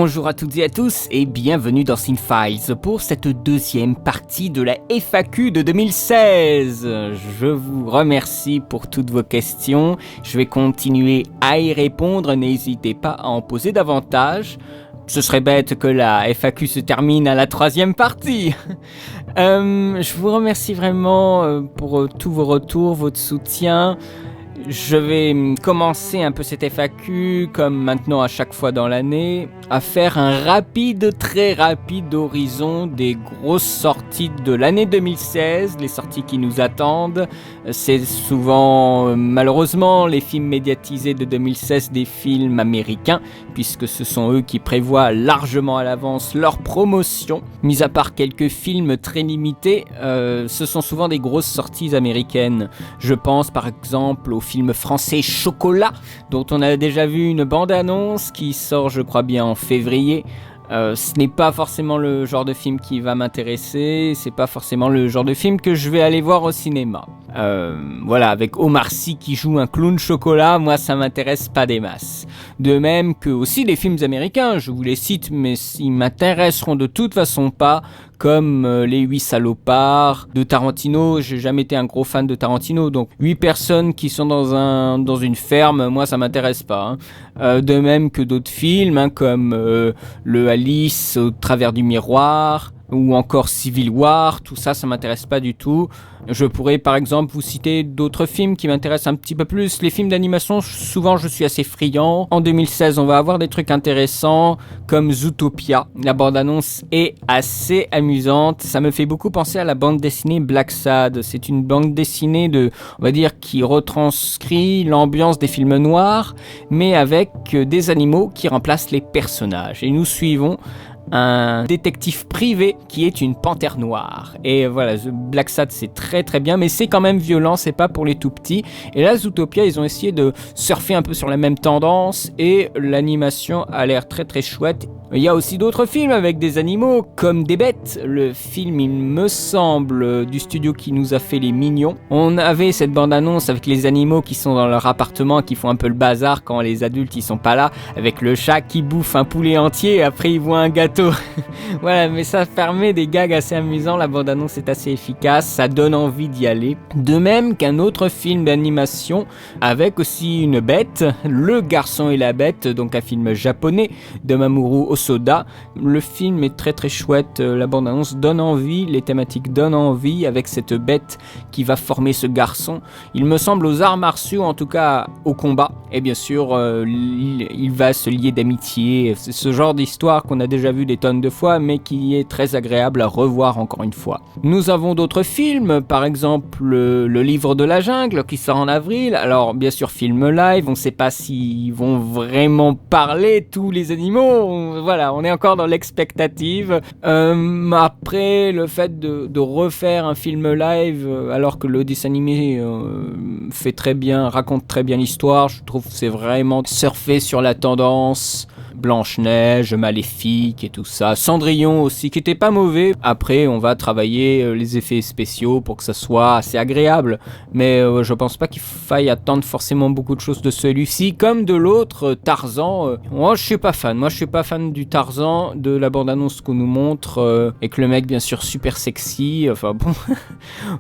Bonjour à toutes et à tous et bienvenue dans Cinefiles pour cette deuxième partie de la FAQ de 2016. Je vous remercie pour toutes vos questions, je vais continuer à y répondre, n'hésitez pas à en poser davantage. Ce serait bête que la FAQ se termine à la troisième partie. Je vous remercie vraiment pour tous vos retours, votre soutien. Je vais commencer un peu cette FAQ, comme maintenant à chaque fois dans l'année, à faire un très rapide horizon des grosses sorties de l'année 2016, les sorties qui nous attendent. C'est souvent, malheureusement, les films médiatisés de 2016 des films américains, puisque ce sont eux qui prévoient largement à l'avance leur promotion. Mis à part quelques films très limités, ce sont souvent des grosses sorties américaines. Je pense par exemple au film français Chocolat, dont on a déjà vu une bande-annonce qui sort je crois bien en février. Ce n'est pas forcément le genre de film qui va m'intéresser, c'est pas forcément le genre de film que je vais aller voir au cinéma. Voilà, avec Omar Sy qui joue un clown chocolat, moi ça m'intéresse pas des masses. De même que aussi des films américains, je vous les cite, mais ils m'intéresseront de toute façon pas, comme Les 8 salopards de Tarantino. J'ai jamais été un gros fan de Tarantino, donc 8 personnes qui sont dans une ferme, moi ça m'intéresse pas. De même que d'autres films, comme le Alice au travers du miroir, ou encore Civil War, tout ça, ça m'intéresse pas du tout. Je pourrais par exemple vous citer d'autres films qui m'intéressent un petit peu plus. Les films d'animation, souvent je suis assez friand. En 2016, on va avoir des trucs intéressants comme Zootopia. La bande-annonce est assez amusante. Ça me fait beaucoup penser à la bande dessinée Black Sad. C'est une bande dessinée on va dire, qui retranscrit l'ambiance des films noirs, mais avec des animaux qui remplacent les personnages. Et nous suivons un détective privé qui est une panthère noire. Et voilà, Black Sad c'est très très bien, mais c'est quand même violent, c'est pas pour les tout petits. Et là, Zootopia, ils ont essayé de surfer un peu sur la même tendance et l'animation a l'air très très chouette. Il y a aussi d'autres films avec des animaux, comme Des Bêtes, le film, il me semble, du studio qui nous a fait Les Mignons. On avait cette bande-annonce avec les animaux qui sont dans leur appartement, qui font un peu le bazar quand les adultes ils sont pas là, avec le chat qui bouffe un poulet entier et après il voit un gâteau. Voilà, mais ça permet des gags assez amusants, la bande-annonce est assez efficace, ça donne envie d'y aller. De même qu'un autre film d'animation avec aussi une bête, Le Garçon et la Bête, donc un film japonais de Mamoru Hosoda. Le film est très très chouette, la bande-annonce donne envie, les thématiques donnent envie avec cette bête qui va former ce garçon. Il me semble aux arts martiaux, en tout cas au combat, et bien sûr il va se lier d'amitié. C'est ce genre d'histoire qu'on a déjà vu des tonnes de fois, mais qui est très agréable à revoir encore une fois. Nous avons d'autres films, par exemple le Livre de la jungle qui sort en avril. Alors bien sûr film live, on ne sait pas s'ils vont vraiment parler tous les animaux. Voilà, on est encore dans l'expectative. Après, le fait de refaire un film live alors que le dessin animé raconte très bien l'histoire, je trouve que c'est vraiment surfer sur la tendance. Blanche-Neige, Maléfique et tout ça. Cendrillon aussi, qui était pas mauvais. Après, on va travailler les effets spéciaux pour que ça soit assez agréable. Mais je pense pas qu'il faille attendre forcément beaucoup de choses de celui-ci. Comme de l'autre, Tarzan. Moi, je suis pas fan. Moi, je suis pas fan du Tarzan, de la bande-annonce qu'on nous montre. Et que le mec, bien sûr, super sexy. Enfin bon.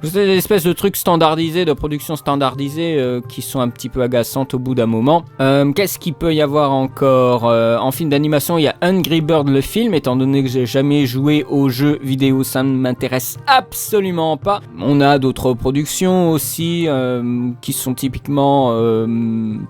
C'est des espèces de trucs standardisés, de production standardisée, qui sont un petit peu agaçantes au bout d'un moment. Qu'est-ce qu'il peut y avoir encore en film d'animation, il y a Angry Bird le film, étant donné que j'ai jamais joué aux jeux vidéo, ça ne m'intéresse absolument pas. On a d'autres productions aussi qui sont typiquement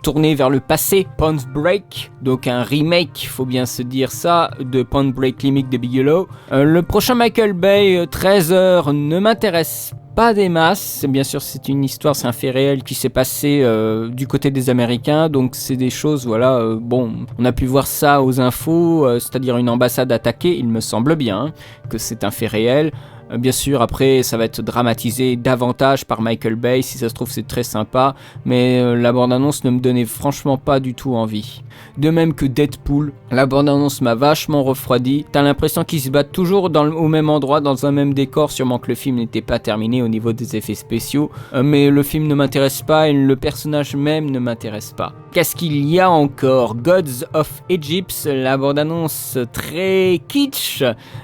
tournées vers le passé. Point Break, donc un remake, faut bien se dire ça, de Point Break Limit de Bigelow. Le prochain Michael Bay, 13 heures, ne m'intéresse pas des masses. Bien sûr, c'est une histoire, c'est un fait réel qui s'est passé du côté des Américains, donc c'est des choses, voilà, bon, on a pu voir ça aux infos, c'est-à-dire une ambassade attaquée, il me semble bien, que c'est un fait réel. Bien sûr, après, ça va être dramatisé davantage par Michael Bay, si ça se trouve c'est très sympa, mais la bande-annonce ne me donnait franchement pas du tout envie. De même que Deadpool, la bande-annonce m'a vachement refroidi, t'as l'impression qu'ils se battent toujours au même endroit, dans un même décor, sûrement que le film n'était pas terminé au niveau des effets spéciaux, mais le film ne m'intéresse pas et le personnage même ne m'intéresse pas. Qu'est-ce qu'il y a encore? Gods of Egypt, la bande-annonce très kitsch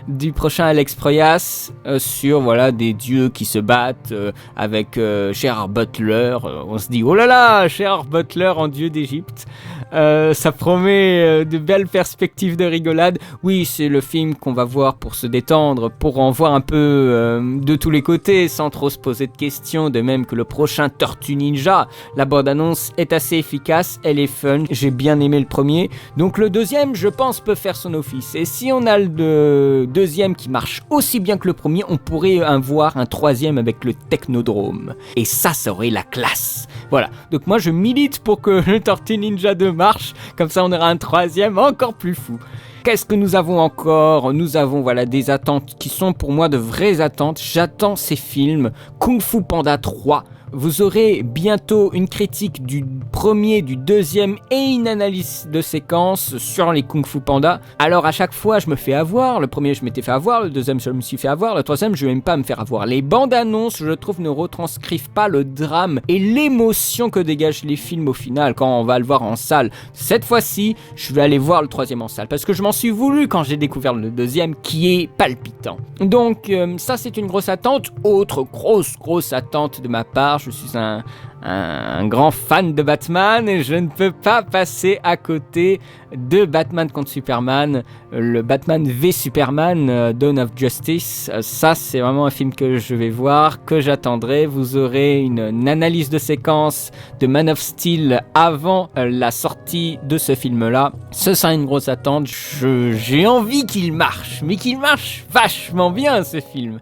du prochain Alex Proyas, sur voilà des dieux qui se battent avec Gerard Butler. On se dit oh là là, Gerard Butler en dieu d'Égypte. Ça promet de belles perspectives de rigolade. Oui, c'est le film qu'on va voir pour se détendre, pour en voir un peu de tous les côtés, sans trop se poser de questions, de même que le prochain Tortue Ninja. La bande-annonce est assez efficace, elle est fun, j'ai bien aimé le premier, donc le deuxième, je pense, peut faire son office. Et si on a le deuxième qui marche aussi bien que le premier, on pourrait voir un troisième avec le Technodrome. Et ça aurait la classe. Voilà, donc moi je milite pour que le Tortue Ninja 2 marche, comme ça on aura un troisième encore plus fou. Qu'est-ce que nous avons encore? Nous avons voilà des attentes qui sont pour moi de vraies attentes. J'attends ces films. Kung Fu Panda 3. Vous aurez bientôt une critique du premier, du deuxième et une analyse de séquence sur les Kung Fu Panda. Alors à chaque fois je me fais avoir, le premier je m'étais fait avoir, le deuxième je me suis fait avoir, le troisième je vais même pas me faire avoir. Les bandes annonces je trouve ne retranscrivent pas le drame et l'émotion que dégagent les films au final quand on va le voir en salle. Cette fois-ci je vais aller voir le troisième en salle parce que je m'en suis voulu quand j'ai découvert le deuxième qui est palpitant. Donc ça c'est une grosse attente. Autre grosse attente de ma part. Je suis un grand fan de Batman et je ne peux pas passer à côté de Batman contre Superman, le Batman v Superman, Dawn of Justice. Ça c'est vraiment un film que je vais voir, que j'attendrai. Vous aurez une analyse de séquence de Man of Steel avant la sortie de ce film-là. Ce sera une grosse attente. J'ai envie qu'il marche, mais qu'il marche vachement bien ce film.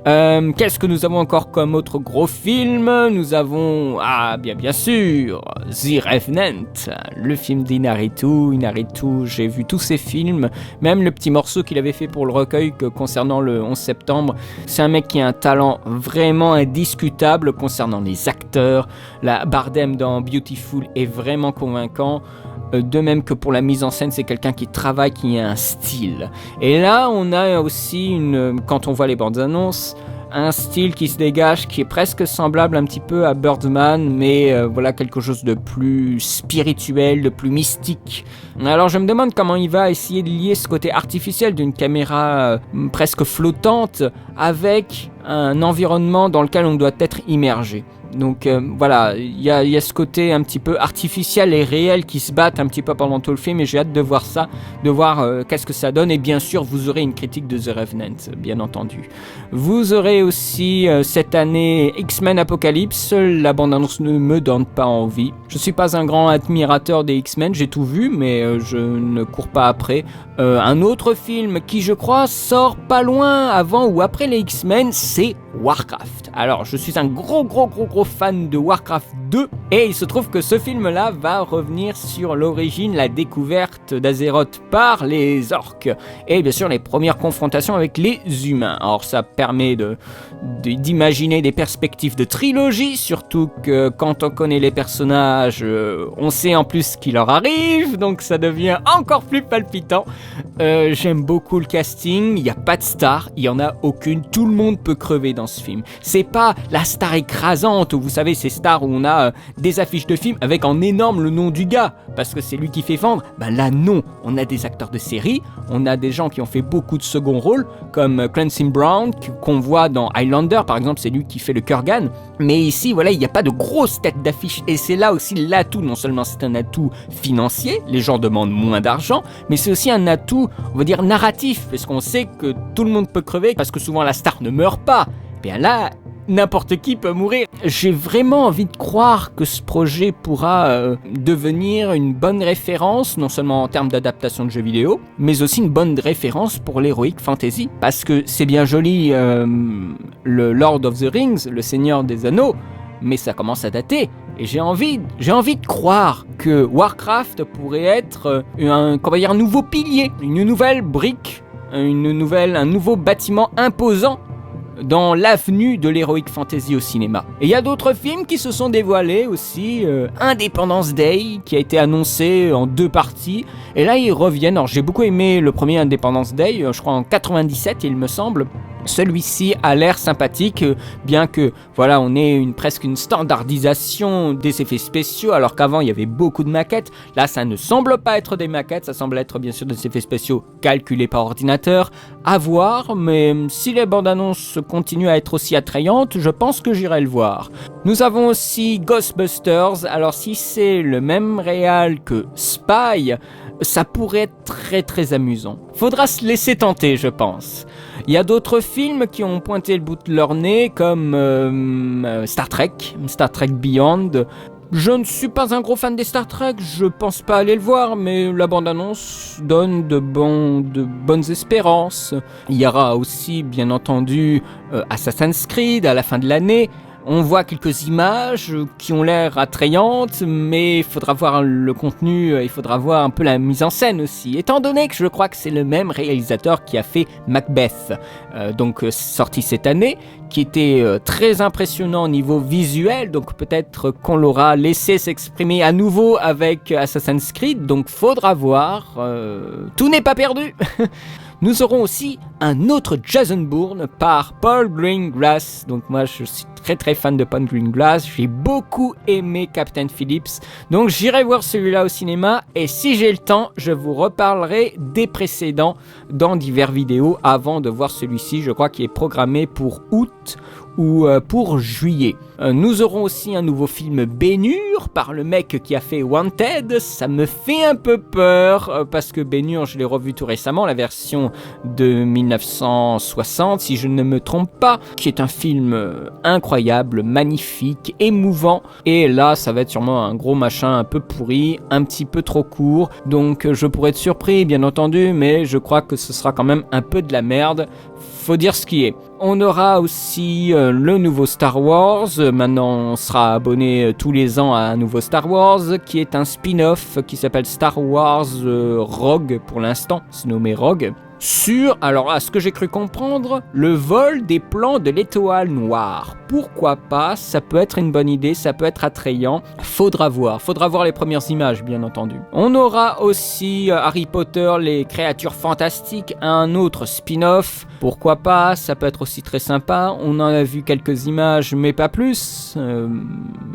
Qu'est-ce que nous avons encore comme autre gros film? Nous avons, bien sûr, The Revenant, le film d'Inarritu. J'ai vu tous ses films, même le petit morceau qu'il avait fait pour le recueil concernant le 11 septembre. C'est un mec qui a un talent vraiment indiscutable concernant les acteurs. La Bardem dans Beautiful est vraiment convaincant. De même que pour la mise en scène, c'est quelqu'un qui travaille, qui a un style. Et là, on a aussi quand on voit les bandes annonces, un style qui se dégage, qui est presque semblable un petit peu à Birdman, mais voilà quelque chose de plus spirituel, de plus mystique. Alors je me demande comment il va essayer de lier ce côté artificiel d'une caméra presque flottante avec un environnement dans lequel on doit être immergé. Donc voilà, il y a ce côté un petit peu artificiel et réel qui se battent un petit peu pendant tout le film et j'ai hâte de voir ça, de voir qu'est-ce que ça donne. Et bien sûr, vous aurez une critique de The Revenant, bien entendu. Vous aurez aussi cette année X-Men Apocalypse. La bande-annonce ne me donne pas envie. Je suis pas un grand admirateur des X-Men, j'ai tout vu, mais je ne cours pas après. Un autre film qui, je crois, sort pas loin avant ou après les X-Men, c'est Warcraft. Alors, je suis un gros fan de Warcraft 2 et il se trouve que ce film-là va revenir sur l'origine, la découverte d'Azeroth par les orques et bien sûr les premières confrontations avec les humains. Alors, ça permet d'imaginer des perspectives de trilogie, surtout que quand on connaît les personnages, on sait en plus ce qui leur arrive, donc ça devient encore plus palpitant. J'aime beaucoup le casting, il n'y a pas de star, il n'y en a aucune, tout le monde peut crever dans ce film. C'est pas la star écrasante, où vous savez ces stars où on a des affiches de films avec en énorme le nom du gars, parce que c'est lui qui fait vendre. Là non, on a des acteurs de série, on a des gens qui ont fait beaucoup de second rôles, comme Clancy Brown, qu'on voit dans Highlander par exemple, c'est lui qui fait le Kurgan. Mais ici, voilà, il n'y a pas de grosse tête d'affiche, et c'est là aussi l'atout. Non seulement c'est un atout financier, les gens demandent moins d'argent, mais c'est aussi un atout, on va dire, narratif, parce qu'on sait que tout le monde peut crever, parce que souvent la star ne meurt pas. Bien là, n'importe qui peut mourir. J'ai vraiment envie de croire que ce projet pourra devenir une bonne référence, non seulement en termes d'adaptation de jeux vidéo, mais aussi une bonne référence pour l'heroic fantasy. Parce que c'est bien joli le Lord of the Rings, le Seigneur des Anneaux, mais ça commence à dater. Et j'ai envie de croire que Warcraft pourrait être un nouveau pilier, une nouvelle brique, un nouveau bâtiment imposant dans l'avenue de l'heroic fantasy au cinéma. Et il y a d'autres films qui se sont dévoilés aussi, Independence Day qui a été annoncé en 2 parties, et là ils reviennent. Alors j'ai beaucoup aimé le premier Independence Day, je crois en 97 il me semble. Celui-ci a l'air sympathique, bien que voilà, on ait presque une standardisation des effets spéciaux, alors qu'avant il y avait beaucoup de maquettes. Là, ça ne semble pas être des maquettes, ça semble être bien sûr des effets spéciaux calculés par ordinateur. À voir, mais si les bandes annonces continuent à être aussi attrayantes, je pense que j'irai le voir. Nous avons aussi Ghostbusters. Alors si c'est le même réal que Spy, ça pourrait être très très amusant. Faudra se laisser tenter, je pense. Il y a d'autres films qui ont pointé le bout de leur nez, comme Star Trek Beyond. Je ne suis pas un gros fan des Star Trek, je pense pas aller le voir, mais la bande-annonce donne de bonnes espérances. Il y aura aussi, bien entendu, Assassin's Creed à la fin de l'année. On voit quelques images qui ont l'air attrayantes, mais il faudra voir le contenu, il faudra voir un peu la mise en scène aussi. Étant donné que je crois que c'est le même réalisateur qui a fait Macbeth, sorti cette année, qui était très impressionnant au niveau visuel, donc peut-être qu'on l'aura laissé s'exprimer à nouveau avec Assassin's Creed, donc faudra voir, tout n'est pas perdu. Nous aurons aussi un autre Jason Bourne par Paul Greengrass. Donc moi je suis très très fan de Paul Greengrass, j'ai beaucoup aimé Captain Phillips, donc j'irai voir celui-là au cinéma, et si j'ai le temps, je vous reparlerai des précédents dans divers vidéos avant de voir celui-ci. Je crois qu'il est programmé pour août ou pour juillet. Nous aurons aussi un nouveau film Ben-Hur par le mec qui a fait Wanted. Ça me fait un peu peur parce que Ben-Hur, je l'ai revu tout récemment, la version de 1960 si je ne me trompe pas, qui est un film incroyable, magnifique, émouvant, et là ça va être sûrement un gros machin un peu pourri, un petit peu trop court, donc je pourrais être surpris bien entendu, mais je crois que ce sera quand même un peu de la merde. Faut dire ce qui est. On aura aussi le nouveau Star Wars. Maintenant, on sera abonné tous les ans à un nouveau Star Wars, qui est un spin-off qui s'appelle Star Wars Rogue pour l'instant, c'est nommé Rogue. Sur, alors à ce que j'ai cru comprendre, le vol des plans de l'étoile noire. Pourquoi pas, ça peut être une bonne idée, ça peut être attrayant. Faudra voir les premières images bien entendu. On aura aussi Harry Potter, les créatures fantastiques, un autre spin-off. Pourquoi pas, ça peut être aussi très sympa. On en a vu quelques images mais pas plus.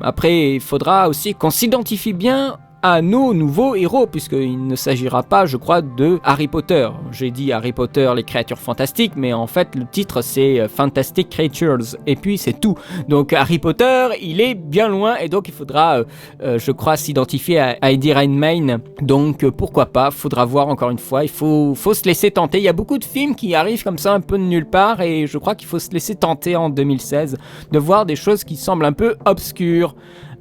Après, il faudra aussi qu'on s'identifie bien à nos nouveaux héros, puisqu'il ne s'agira pas, je crois, de Harry Potter. J'ai dit Harry Potter, les créatures fantastiques, mais en fait, le titre, c'est Fantastic Creatures, et puis c'est tout. Donc, Harry Potter, il est bien loin, et donc il faudra, je crois, s'identifier à Eddie Redmayne. Donc, pourquoi pas, faudra voir encore une fois, il faut se laisser tenter. Il y a beaucoup de films qui arrivent comme ça, un peu de nulle part, et je crois qu'il faut se laisser tenter en 2016, de voir des choses qui semblent un peu obscures.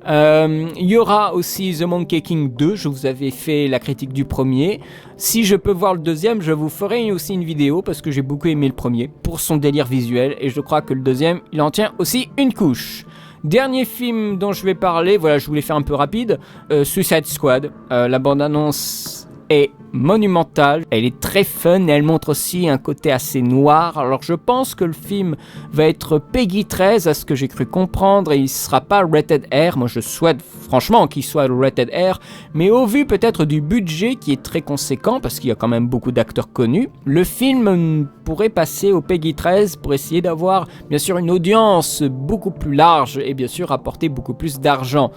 Il y aura aussi The Monkey King 2, je vous avais fait la critique du premier. Si je peux voir le deuxième, je vous ferai aussi une vidéo parce que j'ai beaucoup aimé le premier pour son délire visuel, et je crois que le deuxième, il en tient aussi une couche. Dernier film dont je vais parler, voilà, je voulais faire un peu rapide, Suicide Squad. La bande-annonce est monumentale, elle est très fun et elle montre aussi un côté assez noir. Alors je pense que le film va être Peggy 13 à ce que j'ai cru comprendre, et il sera pas rated R. Moi je souhaite franchement qu'il soit rated R, mais au vu peut-être du budget qui est très conséquent parce qu'il y a quand même beaucoup d'acteurs connus, le film pourrait passer au Peggy 13 pour essayer d'avoir bien sûr une audience beaucoup plus large et bien sûr apporter beaucoup plus d'argent.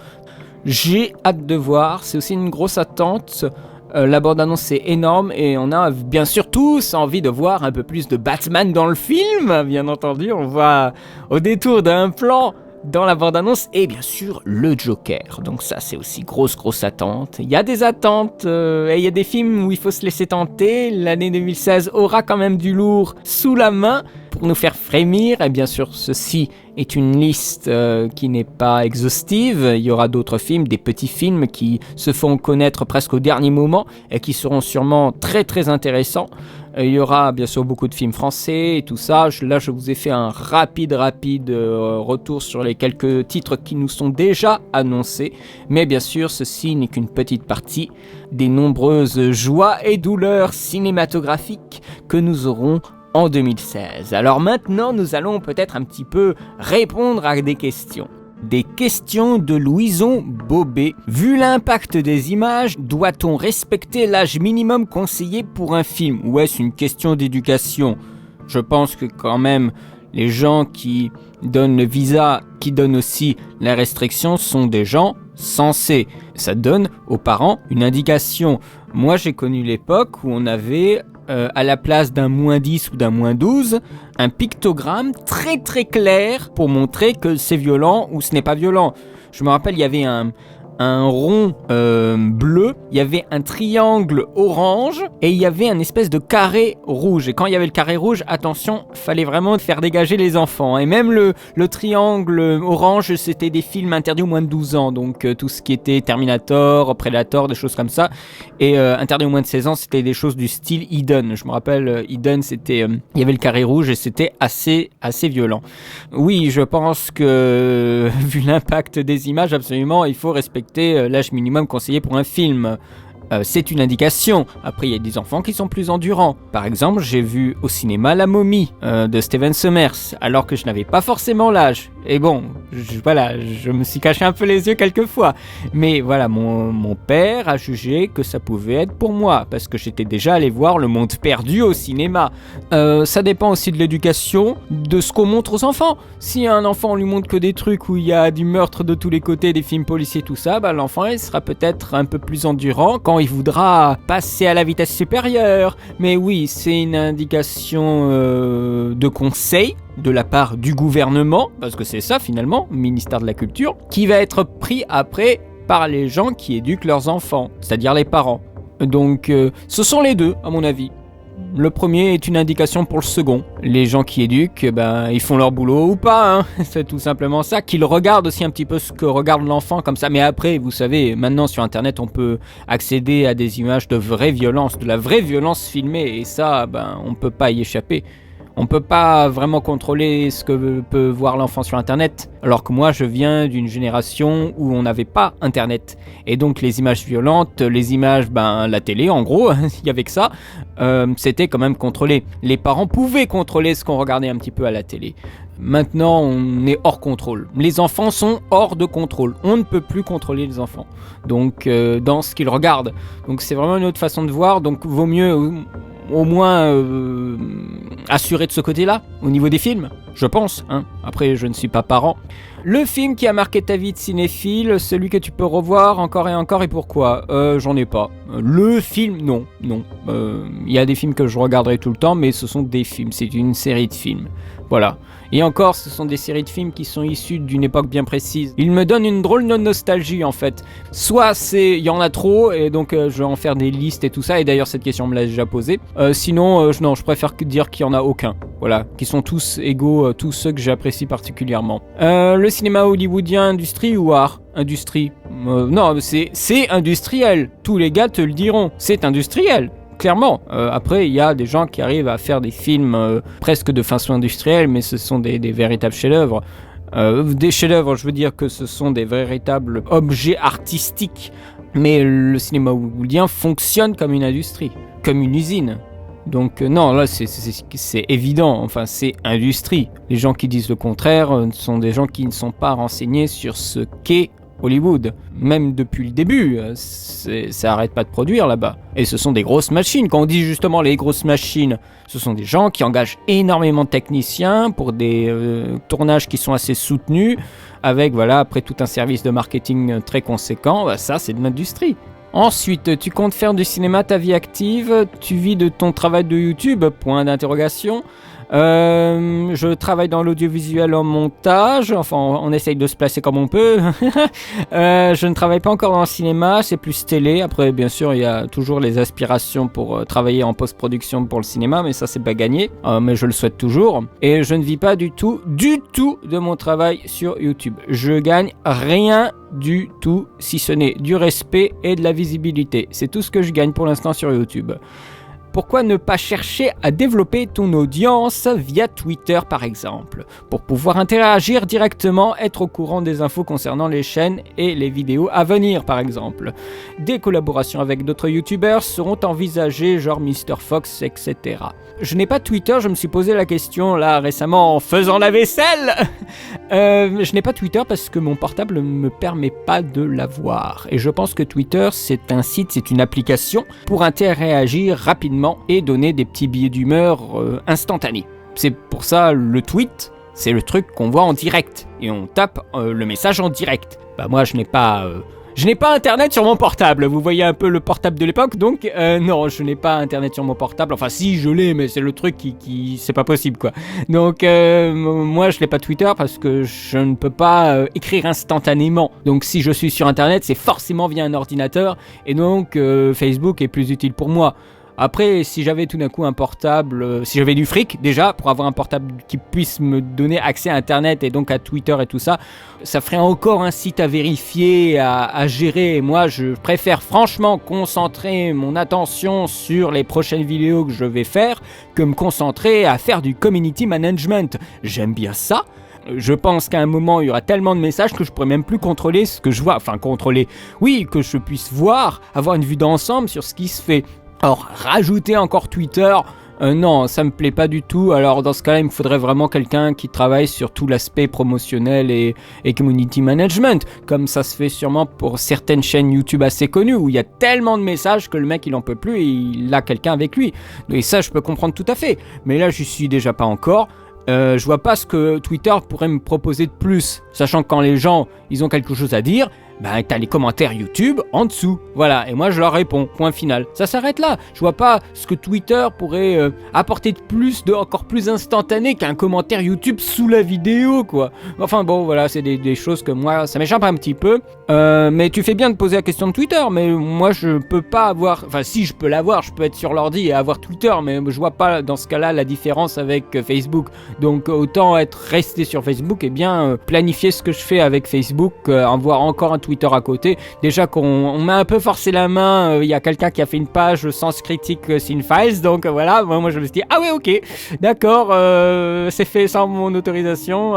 J'ai hâte de voir, c'est aussi une grosse attente. La bande-annonce est énorme et on a bien sûr tous envie de voir un peu plus de Batman dans le film. Bien entendu, on voit au détour d'un plan dans la bande-annonce et bien sûr le Joker. Donc ça c'est aussi grosse attente. Il y a des attentes et il y a des films où il faut se laisser tenter. L'année 2016 aura quand même du lourd sous la main pour nous faire frémir, et bien sûr ceci est une liste qui n'est pas exhaustive. Il y aura d'autres films, des petits films qui se font connaître presque au dernier moment et qui seront sûrement très intéressants. Il y aura bien sûr beaucoup de films français et tout ça. Là je vous ai fait un rapide retour sur les quelques titres qui nous sont déjà annoncés, mais bien sûr ceci n'est qu'une petite partie des nombreuses joies et douleurs cinématographiques que nous aurons en 2016. Alors maintenant, nous allons peut-être un petit peu répondre à des questions. Des questions de Louison Bobet. Vu l'impact des images, doit-on respecter l'âge minimum conseillé pour un film? Ou est-ce une question d'éducation? Je pense que quand même, les gens qui donnent le visa, qui donnent aussi la restriction, sont des gens sensés. Ça donne aux parents une indication. Moi, j'ai connu l'époque où on avait, à la place d'un -10 ou d'un -12, un pictogramme très très clair pour montrer que c'est violent ou ce n'est pas violent. Je me rappelle, il y avait un rond bleu, il y avait un triangle orange et il y avait un espèce de carré rouge. Et quand il y avait le carré rouge, attention, fallait vraiment faire dégager les enfants. Et même le triangle orange, c'était des films interdits aux moins de 12 ans. Donc tout ce qui était Terminator, Predator, des choses comme ça. Et interdit aux moins de 16 ans, c'était des choses du style Eden. Je me rappelle, Eden, c'était, il y avait le carré rouge et c'était assez violent. Oui, je pense que vu l'impact des images, absolument, il faut respecter l'âge minimum conseillé pour un film. C'est une indication. Après, il y a des enfants qui sont plus endurants. Par exemple, j'ai vu au cinéma La Momie de Steven Sommers, alors que je n'avais pas forcément l'âge. Et bon, je me suis caché un peu les yeux quelquefois. Mais voilà, mon père a jugé que ça pouvait être pour moi, parce que j'étais déjà allé voir Le Monde Perdu au cinéma. Ça dépend aussi de l'éducation, de ce qu'on montre aux enfants. Si un enfant, on lui montre que des trucs où il y a du meurtre de tous les côtés, des films policiers, tout ça, bah, l'enfant, il sera peut-être un peu plus endurant quand il voudra passer à la vitesse supérieure. Mais oui, c'est une indication de conseil de la part du gouvernement, parce que c'est ça finalement, ministère de la Culture, qui va être pris après par les gens qui éduquent leurs enfants, c'est-à-dire les parents. Donc ce sont les deux, à mon avis. Le premier est une indication pour le second. Les gens qui éduquent, ils font leur boulot ou pas, hein. C'est tout simplement ça. Qu'ils regardent aussi un petit peu ce que regarde l'enfant comme ça. Mais après, vous savez, maintenant sur Internet, on peut accéder à des images de vraie violence, de la vraie violence filmée. Et ça, on peut pas y échapper. On peut pas vraiment contrôler ce que peut voir l'enfant sur Internet. Alors que moi, je viens d'une génération où on n'avait pas Internet. Et donc les images violentes, les images, la télé en gros, il y avait que ça, c'était quand même contrôlé. Les parents pouvaient contrôler ce qu'on regardait un petit peu à la télé. Maintenant, on est hors contrôle. Les enfants sont hors de contrôle. On ne peut plus contrôler les enfants. Donc, dans ce qu'ils regardent. Donc c'est vraiment une autre façon de voir. Donc vaut mieux au moins assuré de ce côté-là, au niveau des films, je pense, hein. Après, je ne suis pas parent. Le film qui a marqué ta vie de cinéphile, celui que tu peux revoir encore et pourquoi? J'en ai pas. Le film, non. Il y a des films que je regarderai tout le temps, mais ce sont des films, c'est une série de films. Voilà. Et encore, ce sont des séries de films qui sont issues d'une époque bien précise. Ils me donnent une drôle de nostalgie, en fait. Soit il y en a trop, et donc je vais en faire des listes et tout ça, et d'ailleurs cette question me l'a déjà posée. Sinon, non, je préfère dire qu'il y en a aucun. Voilà, qui sont tous égaux, tous ceux que j'apprécie particulièrement. Le cinéma hollywoodien, industrie ou art? Industrie. Non, c'est industriel. Tous les gars te le diront. C'est industriel. Clairement. Après, il y a des gens qui arrivent à faire des films presque de façon industrielle, mais ce sont des véritables chefs-d'œuvre. Des chefs-d'œuvre, je veux dire que ce sont des véritables objets artistiques. Mais le cinéma hollywoodien fonctionne comme une industrie, comme une usine. Donc non, là c'est évident, enfin c'est industrie. Les gens qui disent le contraire sont des gens qui ne sont pas renseignés sur ce qu'est Hollywood. Même depuis le début, ça arrête pas de produire là-bas. Et ce sont des grosses machines. Quand on dit justement les grosses machines, ce sont des gens qui engagent énormément de techniciens pour des tournages qui sont assez soutenus, avec après tout un service de marketing très conséquent. Ça c'est de l'industrie. Ensuite, tu comptes faire du cinéma ta vie active? Tu vis de ton travail de YouTube? Point d'interrogation. Je travaille dans l'audiovisuel en montage, enfin on essaye de se placer comme on peut. Je ne travaille pas encore dans le cinéma, c'est plus télé. Après bien sûr il y a toujours les aspirations pour travailler en post-production pour le cinéma, mais ça c'est pas gagné, mais je le souhaite toujours. Et je ne vis pas du tout de mon travail sur YouTube. Je gagne rien du tout, si ce n'est du respect et de la visibilité. C'est tout ce que je gagne pour l'instant sur YouTube. pourquoi ne pas chercher à développer ton audience via Twitter par exemple, pour pouvoir interagir directement, être au courant des infos concernant les chaînes et les vidéos à venir par exemple. Des collaborations avec d'autres youtubeurs seront envisagées, genre MrFox, etc. Je n'ai pas Twitter, je me suis posé la question là récemment en faisant la vaisselle. Je n'ai pas Twitter parce que mon portable ne me permet pas de l'avoir. Et je pense que Twitter, c'est un site, c'est une application pour interagir rapidement et donner des petits billets d'humeur instantanés. C'est pour ça le tweet, c'est le truc qu'on voit en direct. Et on tape le message en direct. Bah moi, je n'ai pas internet sur mon portable, vous voyez un peu le portable de l'époque, donc non, je n'ai pas internet sur mon portable, enfin si je l'ai, mais c'est le truc qui c'est pas possible quoi. Donc moi je n'ai pas Twitter parce que je ne peux pas écrire instantanément, donc si je suis sur internet c'est forcément via un ordinateur, et donc Facebook est plus utile pour moi. Après, si j'avais tout d'un coup un portable, si j'avais du fric déjà, pour avoir un portable qui puisse me donner accès à Internet et donc à Twitter et tout ça, ça ferait encore un site à vérifier, à gérer. Et moi, je préfère franchement concentrer mon attention sur les prochaines vidéos que je vais faire que me concentrer à faire du community management. J'aime bien ça. Je pense qu'à un moment, il y aura tellement de messages que je pourrais même plus contrôler ce que je vois. Enfin, contrôler, oui, que je puisse voir, avoir une vue d'ensemble sur ce qui se fait. Alors, rajouter encore Twitter, non, ça me plaît pas du tout. Alors, dans ce cas-là, il me faudrait vraiment quelqu'un qui travaille sur tout l'aspect promotionnel et community management, comme ça se fait sûrement pour certaines chaînes YouTube assez connues, où il y a tellement de messages que le mec, il en peut plus et il a quelqu'un avec lui. Et ça, je peux comprendre tout à fait. Mais là, je suis déjà pas encore. Je vois pas ce que Twitter pourrait me proposer de plus, sachant que quand les gens, ils ont quelque chose à dire, bah t'as les commentaires YouTube en dessous, voilà, et moi je leur réponds, point final. Ça s'arrête là, je vois pas ce que Twitter pourrait apporter de plus, de encore plus instantané qu'un commentaire YouTube sous la vidéo, quoi. Enfin bon, voilà, c'est des choses que moi, ça m'échappe un petit peu, mais tu fais bien de poser la question de Twitter, mais moi je peux pas avoir, enfin si je peux l'avoir, je peux être sur l'ordi et avoir Twitter, mais je vois pas dans ce cas-là la différence avec Facebook, donc autant être resté sur Facebook et bien planifier ce que je fais avec Facebook, en voir encore un Twitter à côté. Déjà qu'on m'a un peu forcé la main, il y a quelqu'un qui a fait une page Sens Critique Cinefiles, donc voilà, moi je me suis dit ah ouais ok, d'accord, c'est fait sans mon autorisation,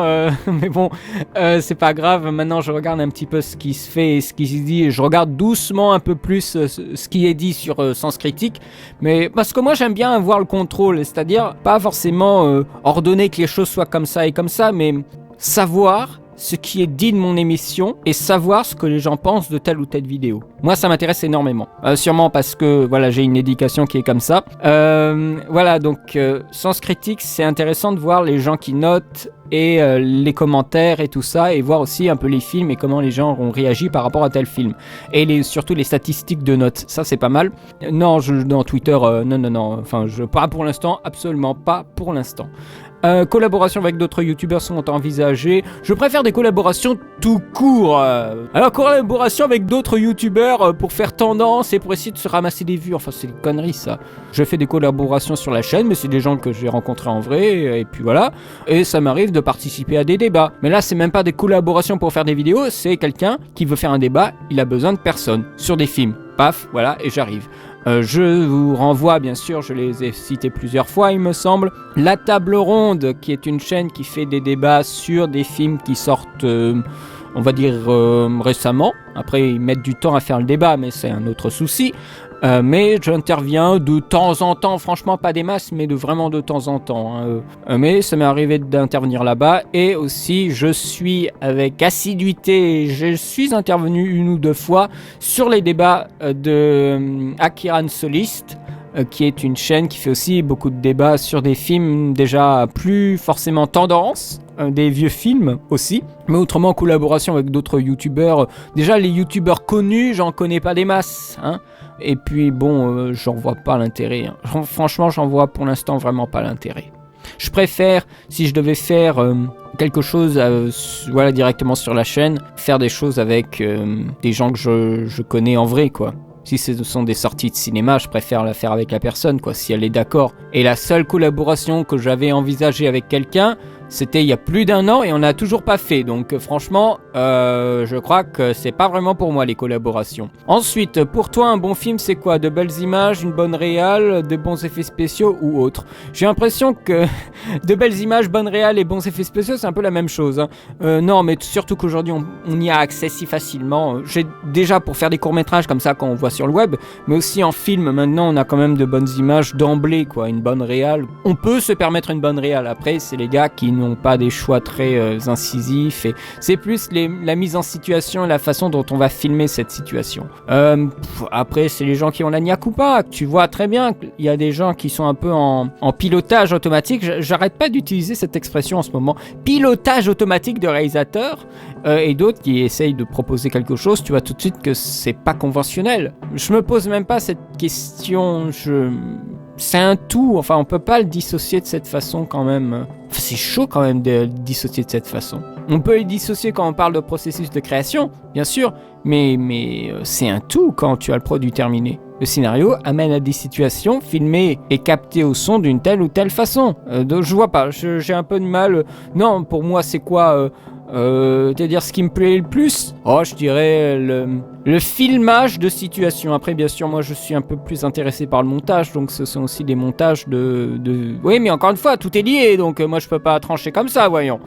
mais bon, c'est pas grave, maintenant je regarde un petit peu ce qui se fait et ce qui se dit, et je regarde doucement un peu plus ce qui est dit sur Sens Critique, mais parce que moi j'aime bien avoir le contrôle, c'est-à-dire pas forcément ordonner que les choses soient comme ça et comme ça, mais savoir ce qui est dit de mon émission et savoir ce que les gens pensent de telle ou telle vidéo. Moi, ça m'intéresse énormément. Sûrement parce que voilà, j'ai une éducation qui est comme ça. Voilà, donc Sens Critique, c'est intéressant de voir les gens qui notent et les commentaires et tout ça, et voir aussi un peu les films et comment les gens ont réagi par rapport à tel film. Et surtout les statistiques de notes, ça c'est pas mal. Non, dans Twitter, non. Enfin, pas pour l'instant, absolument pas pour l'instant. Collaboration avec d'autres youtubeurs sont envisagées. Je préfère des collaborations tout court. Alors collaboration avec d'autres youtubeurs pour faire tendance et pour essayer de se ramasser des vues. Enfin c'est des conneries ça. Je fais des collaborations sur la chaîne, mais c'est des gens que j'ai rencontrés en vrai et puis voilà. Et ça m'arrive de participer à des débats. Mais là c'est même pas des collaborations pour faire des vidéos, c'est quelqu'un qui veut faire un débat, il a besoin de personnes sur des films. Paf, voilà, et j'arrive. Je vous renvoie, bien sûr, je les ai cités plusieurs fois, il me semble, La Table Ronde, qui est une chaîne qui fait des débats sur des films qui sortent, on va dire, récemment. Après, ils mettent du temps à faire le débat, mais c'est un autre souci. Mais j'interviens de temps en temps, franchement pas des masses, mais vraiment de temps en temps. Mais ça m'est arrivé d'intervenir là-bas, et aussi je suis avec assiduité, je suis intervenu une ou deux fois sur les débats de Akiran Soliste, qui est une chaîne qui fait aussi beaucoup de débats sur des films déjà plus forcément tendance, des vieux films aussi, mais autrement en collaboration avec d'autres youtubeurs. Déjà les youtubeurs connus, j'en connais pas des masses, hein. Et puis bon, j'en vois pas l'intérêt, hein. Franchement, j'en vois pour l'instant vraiment pas l'intérêt. Je préfère, si je devais faire quelque chose voilà, directement sur la chaîne, faire des choses avec des gens que je connais en vrai, quoi. Si ce sont des sorties de cinéma, je préfère la faire avec la personne, quoi, si elle est d'accord. Et la seule collaboration que j'avais envisagée avec quelqu'un, C'était il y a plus d'1 an et on n'a toujours pas fait. Donc franchement, je crois que c'est pas vraiment pour moi les collaborations. Ensuite, pour toi, un bon film, c'est quoi? De belles images, une bonne réal, de bons effets spéciaux ou autre? J'ai l'impression que de belles images, bonne réal et bons effets spéciaux, c'est un peu la même chose. Hein. Non, mais surtout qu'aujourd'hui, on y a accès si facilement. J'ai déjà pour faire des courts-métrages comme ça quand on voit sur le web, mais aussi en film, maintenant, on a quand même de bonnes images d'emblée, quoi. Une bonne réal. On peut se permettre une bonne réal. Après, c'est les gars qui n'ont pas des choix très incisifs. Et c'est plus la mise en situation et la façon dont on va filmer cette situation. Après, c'est les gens qui ont la niaque ou pas. Tu vois très bien qu'il y a des gens qui sont un peu en pilotage automatique. J'arrête pas d'utiliser cette expression en ce moment. Pilotage automatique de réalisateur. Et d'autres qui essayent de proposer quelque chose. Tu vois tout de suite que c'est pas conventionnel. Je me pose même pas cette question. C'est un tout. Enfin, on peut pas le dissocier de cette façon quand même. Enfin, c'est chaud quand même de le dissocier de cette façon. On peut le dissocier quand on parle de processus de création, bien sûr, mais c'est un tout quand tu as le produit terminé. Le scénario amène à des situations filmées et captées au son d'une telle ou telle façon. Donc je vois pas, j'ai un peu de mal. Non, pour moi c'est quoi c'est-à-dire ce qui me plaît le plus? Oh, je dirais le filmage de situation. Après, bien sûr, moi je suis un peu plus intéressé par le montage, donc ce sont aussi des montages de... Oui, mais encore une fois, tout est lié, donc moi je peux pas trancher comme ça, voyons.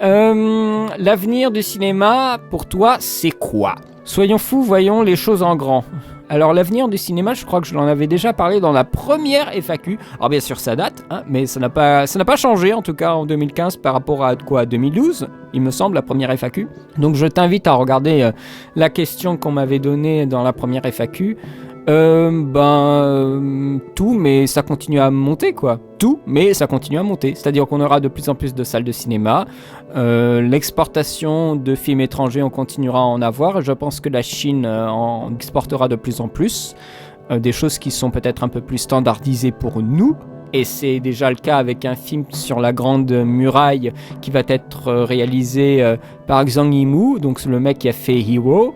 L'avenir du cinéma, pour toi, c'est quoi? Soyons fous, voyons les choses en grand. Alors l'avenir du cinéma, je crois que je l'en avais déjà parlé dans la première FAQ. Alors bien sûr ça date, hein, mais ça n'a pas changé en tout cas en 2015 par rapport à 2012, il me semble, la première FAQ. Donc je t'invite à regarder la question qu'on m'avait donnée dans la première FAQ. Tout, mais ça continue à monter, quoi. Tout, mais ça continue à monter. C'est-à-dire qu'on aura de plus en plus de salles de cinéma. L'exportation de films étrangers, on continuera à en avoir. Je pense que la Chine en exportera de plus en plus. Des choses qui sont peut-être un peu plus standardisées pour nous. Et c'est déjà le cas avec un film sur la Grande Muraille qui va être réalisé par Zhang Yimou, donc le mec qui a fait Hero,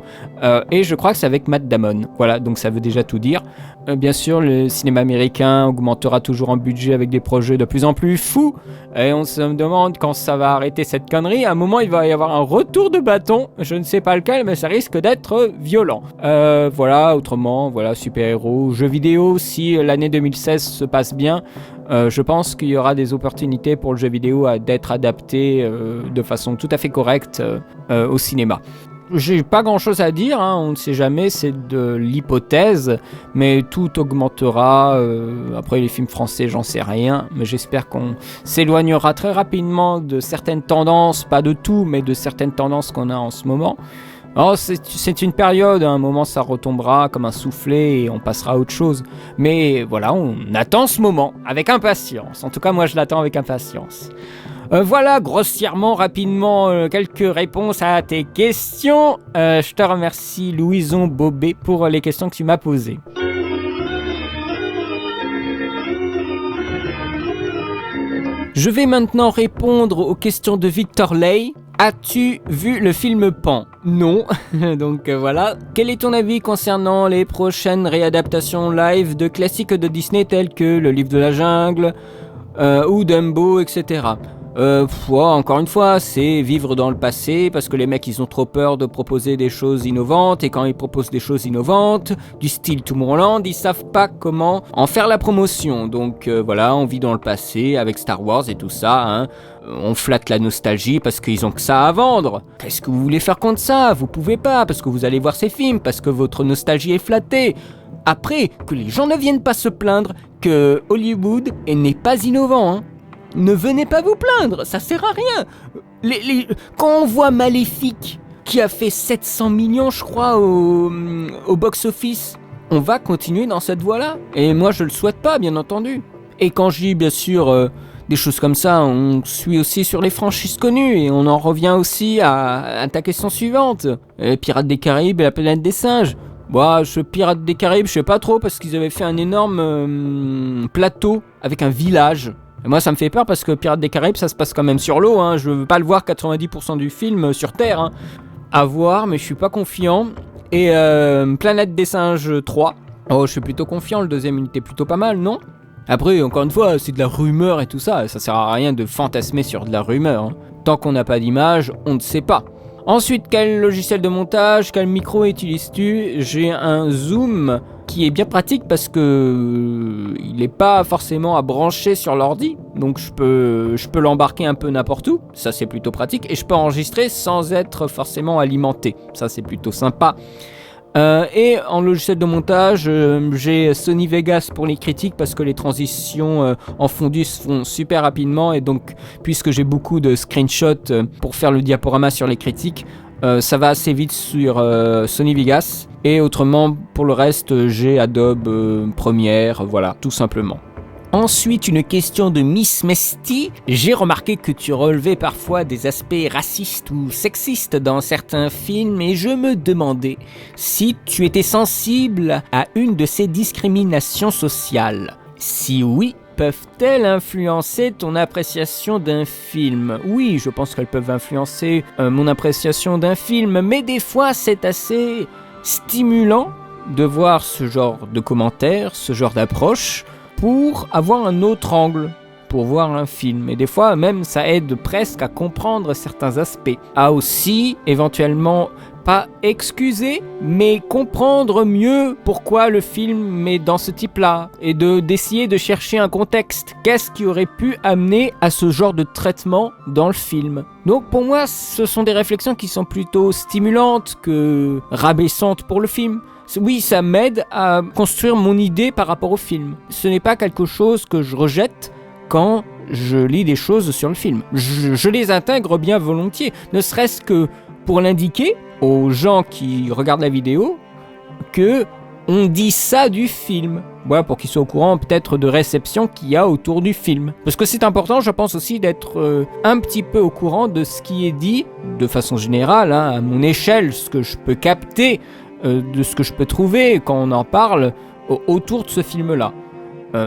et je crois que c'est avec Matt Damon. Voilà, donc ça veut déjà tout dire. Bien sûr, le cinéma américain augmentera toujours en budget avec des projets de plus en plus fous, et on se demande quand ça va arrêter cette connerie. À un moment, il va y avoir un retour de bâton, je ne sais pas lequel, mais ça risque d'être violent. Voilà, autrement, voilà, super-héros, jeux vidéo, si l'année 2016 se passe bien, je pense qu'il y aura des opportunités pour le jeu vidéo d'être adapté de façon tout à fait correcte au cinéma. J'ai pas grand chose à dire, hein, on ne sait jamais, c'est de l'hypothèse, mais tout augmentera. Après les films français, j'en sais rien, mais j'espère qu'on s'éloignera très rapidement de certaines tendances, pas de tout, mais de certaines tendances qu'on a en ce moment. Alors c'est une période, à un moment ça retombera comme un soufflet et on passera à autre chose. Mais voilà, on attend ce moment avec impatience. En tout cas, moi je l'attends avec impatience. Voilà, grossièrement, rapidement, quelques réponses à tes questions. Je te remercie, Louison Bobet, pour les questions que tu m'as posées. Je vais maintenant répondre aux questions de Victor Lay. As-tu vu le film Pan? Non. Donc voilà. Quel est ton avis concernant les prochaines réadaptations live de classiques de Disney tels que Le Livre de la Jungle ou Dumbo, etc. Encore une fois, c'est vivre dans le passé parce que les mecs ils ont trop peur de proposer des choses innovantes, et quand ils proposent des choses innovantes du style Tomorrowland, ils savent pas comment en faire la promotion. Donc voilà, on vit dans le passé avec Star Wars et tout ça, hein. On flatte la nostalgie parce qu'ils ont que ça à vendre. Qu'est-ce que vous voulez faire contre ça? Vous pouvez pas, parce que vous allez voir ces films, parce que votre nostalgie est flattée. Après, que les gens ne viennent pas se plaindre que Hollywood n'est pas innovant, hein. Ne venez pas vous plaindre, ça sert à rien. Quand on voit Maléfique, qui a fait 700 millions, je crois, au box-office, on va continuer dans cette voie-là. Et moi, je le souhaite pas, bien entendu. Et quand je dis, bien sûr, des choses comme ça, on suit aussi sur les franchises connues. Et on en revient aussi à ta question suivante. Pirates des Caraïbes et la planète des singes. Bah, ce Pirates des Caraïbes, je sais pas trop, parce qu'ils avaient fait un énorme plateau avec un village. Et moi ça me fait peur parce que Pirates des Caraïbes ça se passe quand même sur l'eau, hein. Je veux pas le voir 90% du film sur Terre, hein. À voir, mais je suis pas confiant. Et Planète des Singes 3, oh je suis plutôt confiant, le deuxième il était plutôt pas mal, non? Après, encore une fois, c'est de la rumeur et tout ça. Ça sert à rien de fantasmer sur de la rumeur. Tant qu'on n'a pas d'image, on ne sait pas. Ensuite, quel logiciel de montage, quel micro utilises-tu ? J'ai un Zoom qui est bien pratique parce que il n'est pas forcément à brancher sur l'ordi. Donc je peux l'embarquer un peu n'importe où. Ça, c'est plutôt pratique. Et je peux enregistrer sans être forcément alimenté. Ça, c'est plutôt sympa. Et en logiciel de montage, j'ai Sony Vegas pour les critiques parce que les transitions en fondu se font super rapidement et donc puisque j'ai beaucoup de screenshots pour faire le diaporama sur les critiques, ça va assez vite sur Sony Vegas et autrement pour le reste j'ai Adobe Premiere, voilà, tout simplement. Ensuite, une question de Miss Mesty. J'ai remarqué que tu relevais parfois des aspects racistes ou sexistes dans certains films et je me demandais si tu étais sensible à une de ces discriminations sociales. Si oui, peuvent-elles influencer ton appréciation d'un film ? Oui, je pense qu'elles peuvent influencer mon appréciation d'un film, mais des fois c'est assez stimulant de voir ce genre de commentaires, ce genre d'approche, pour avoir un autre angle, pour voir un film. Et des fois, même, ça aide presque à comprendre certains aspects. À aussi, éventuellement, pas excuser, mais comprendre mieux pourquoi le film est dans ce type-là. Et d'essayer de chercher un contexte. Qu'est-ce qui aurait pu amener à ce genre de traitement dans le film ? Donc pour moi, ce sont des réflexions qui sont plutôt stimulantes que rabaissantes pour le film. Oui, ça m'aide à construire mon idée par rapport au film. Ce n'est pas quelque chose que je rejette quand je lis des choses sur le film. Je les intègre bien volontiers, ne serait-ce que pour l'indiquer aux gens qui regardent la vidéo que on dit ça du film. Voilà, pour qu'ils soient au courant peut-être de réception qu'il y a autour du film. Parce que c'est important, je pense aussi, d'être un petit peu au courant de ce qui est dit, de façon générale, à mon échelle, ce que je peux capter, de ce que je peux trouver quand on en parle autour de ce film-là.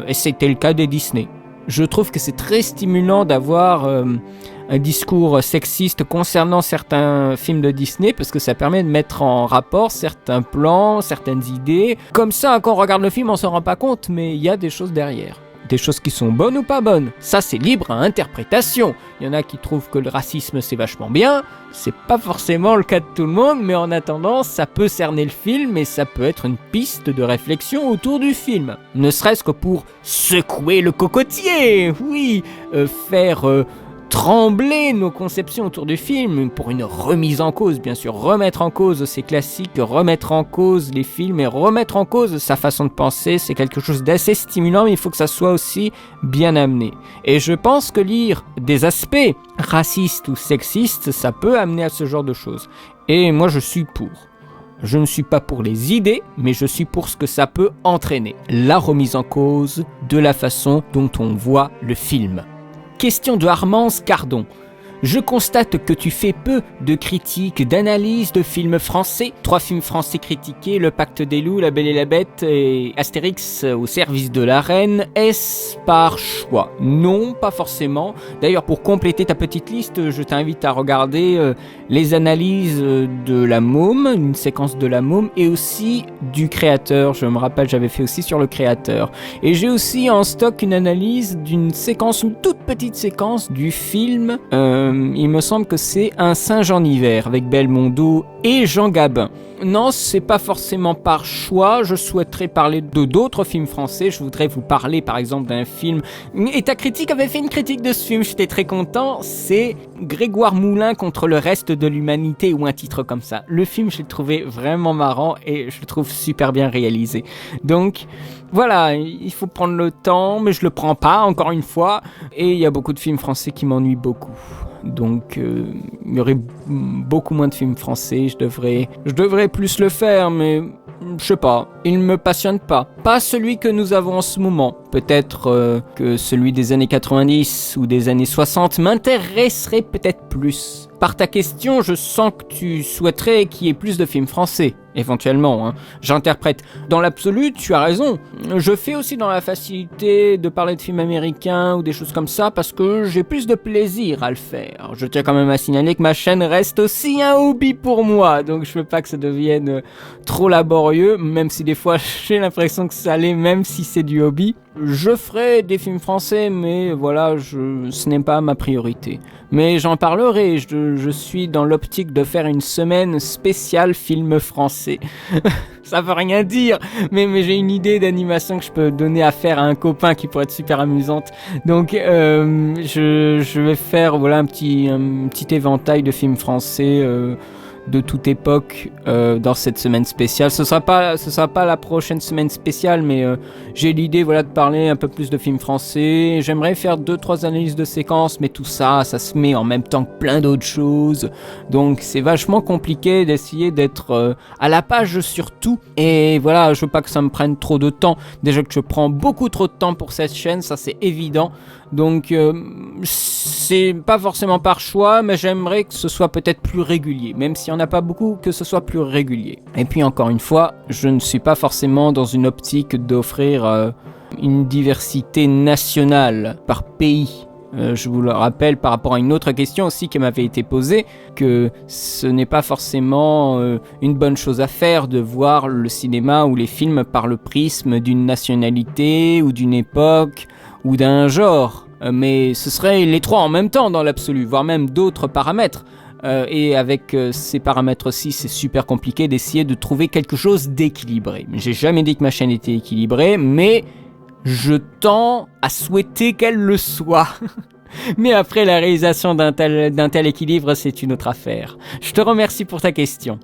Et c'était le cas des Disney. Je trouve que c'est très stimulant d'avoir un discours sexiste concernant certains films de Disney parce que ça permet de mettre en rapport certains plans, certaines idées. Comme ça, quand on regarde le film, on s'en rend pas compte, mais il y a des choses derrière. Des choses qui sont bonnes ou pas bonnes. Ça, c'est libre à interprétation. Il y en a qui trouvent que le racisme, c'est vachement bien. C'est pas forcément le cas de tout le monde, mais en attendant, ça peut cerner le film et ça peut être une piste de réflexion autour du film. Ne serait-ce que pour secouer le cocotier. Oui, faire trembler nos conceptions autour du film pour une remise en cause, bien sûr, remettre en cause ses classiques, remettre en cause les films et remettre en cause sa façon de penser, c'est quelque chose d'assez stimulant, mais il faut que ça soit aussi bien amené. Et je pense que lire des aspects racistes ou sexistes, ça peut amener à ce genre de choses. Et moi, je suis pour. Je ne suis pas pour les idées, mais je suis pour ce que ça peut entraîner. La remise en cause de la façon dont on voit le film. Question de Armance Cardon. Je constate que tu fais peu de critiques, d'analyses de films français. 3 films français critiqués, Le Pacte des Loups, La Belle et la Bête et Astérix au service de la Reine. Est-ce par choix ? Non, pas forcément. D'ailleurs, pour compléter ta petite liste, je t'invite à regarder les analyses de La Môme, une séquence de La Môme, et aussi du Créateur. Je me rappelle, j'avais fait aussi sur le Créateur. Et j'ai aussi en stock une analyse d'une séquence, une toute petite séquence du film... il me semble que c'est Un singe en hiver avec Belmondo et Jean Gabin. Non, c'est pas forcément par choix. Je souhaiterais parler de d'autres films français. Je voudrais vous parler par exemple d'un film. Et ta critique avait fait une critique de ce film, j'étais très content. C'est Grégoire Moulin contre le reste de l'humanité ou un titre comme ça. Le film, je l'ai trouvé vraiment marrant et je le trouve super bien réalisé. Donc voilà, il faut prendre le temps, mais je le prends pas encore une fois. Et il y a beaucoup de films français qui m'ennuient beaucoup. Donc il y aurait beaucoup moins de films français, je devrais plus le faire, mais je sais pas, il me passionne pas. Pas celui que nous avons en ce moment. Peut-être que celui des années 90 ou des années 60 m'intéresserait peut-être plus. Par ta question, je sens que tu souhaiterais qu'il y ait plus de films français, éventuellement, hein. J'interprète. Dans l'absolu, tu as raison. Je fais aussi dans la facilité de parler de films américains ou des choses comme ça parce que j'ai plus de plaisir à le faire. Je tiens quand même à signaler que ma chaîne reste aussi un hobby pour moi, donc je veux pas que ça devienne trop laborieux, même si des fois j'ai l'impression que ça l'est, même si c'est du hobby. Je ferai des films français, mais voilà, ce n'est pas ma priorité. Mais j'en parlerai, je suis dans l'optique de faire une semaine spéciale film français. Ça veut rien dire, mais j'ai une idée d'animation que je peux donner à faire à un copain qui pourrait être super amusante. Donc je vais faire voilà un petit éventail de films français de toute époque dans cette semaine spéciale. Ce sera pas la prochaine semaine spéciale, mais j'ai l'idée voilà de parler un peu plus de films français. J'aimerais faire 2-3 analyses de séquences, mais tout ça se met en même temps que plein d'autres choses. Donc c'est vachement compliqué d'essayer d'être à la page sur tout. Et voilà, je veux pas que ça me prenne trop de temps. Déjà que je prends beaucoup trop de temps pour cette chaîne, ça c'est évident. Donc c'est pas forcément par choix, mais j'aimerais que ce soit peut-être plus régulier, même s'il n'y en a pas beaucoup, que ce soit plus régulier. Et puis encore une fois, je ne suis pas forcément dans une optique d'offrir une diversité nationale par pays. Je vous le rappelle par rapport à une autre question aussi qui m'avait été posée, que ce n'est pas forcément une bonne chose à faire de voir le cinéma ou les films par le prisme d'une nationalité ou d'une époque ou d'un genre, mais ce serait les trois en même temps dans l'absolu, voire même d'autres paramètres. Et avec ces paramètres-ci, c'est super compliqué d'essayer de trouver quelque chose d'équilibré. J'ai jamais dit que ma chaîne était équilibrée, mais je tends à souhaiter qu'elle le soit. Mais après, la réalisation d'un tel équilibre, c'est une autre affaire. Je te remercie pour ta question.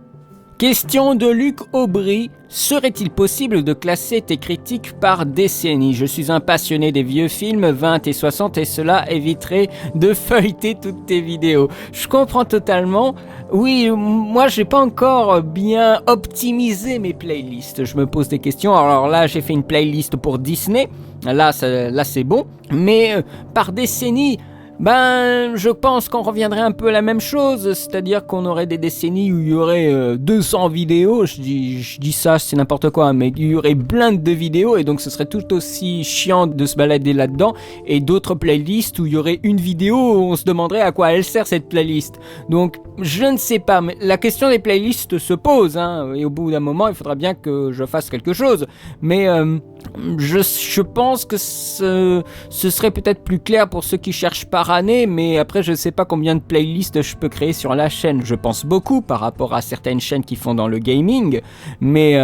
Question de Luc Aubry. Serait-il possible de classer tes critiques par décennie ? Je suis un passionné des vieux films 20 et 60 et cela éviterait de feuilleter toutes tes vidéos. Je comprends totalement. Oui, moi j'ai pas encore bien optimisé mes playlists. Je me pose des questions. Alors là, j'ai fait une playlist pour Disney. Là c'est bon. Mais par décennie... je pense qu'on reviendrait un peu à la même chose, c'est-à-dire qu'on aurait des décennies où il y aurait 200 vidéos, je dis ça, c'est n'importe quoi, mais il y aurait plein de vidéos et donc ce serait tout aussi chiant de se balader là-dedans, et d'autres playlists où il y aurait une vidéo où on se demanderait à quoi elle sert cette playlist. Donc je ne sais pas, mais la question des playlists se pose, et au bout d'un moment il faudra bien que je fasse quelque chose, mais je pense que ce serait peut-être plus clair pour ceux qui cherchent par année, mais après je sais pas combien de playlists je peux créer sur la chaîne. Je pense beaucoup par rapport à certaines chaînes qui font dans le gaming, mais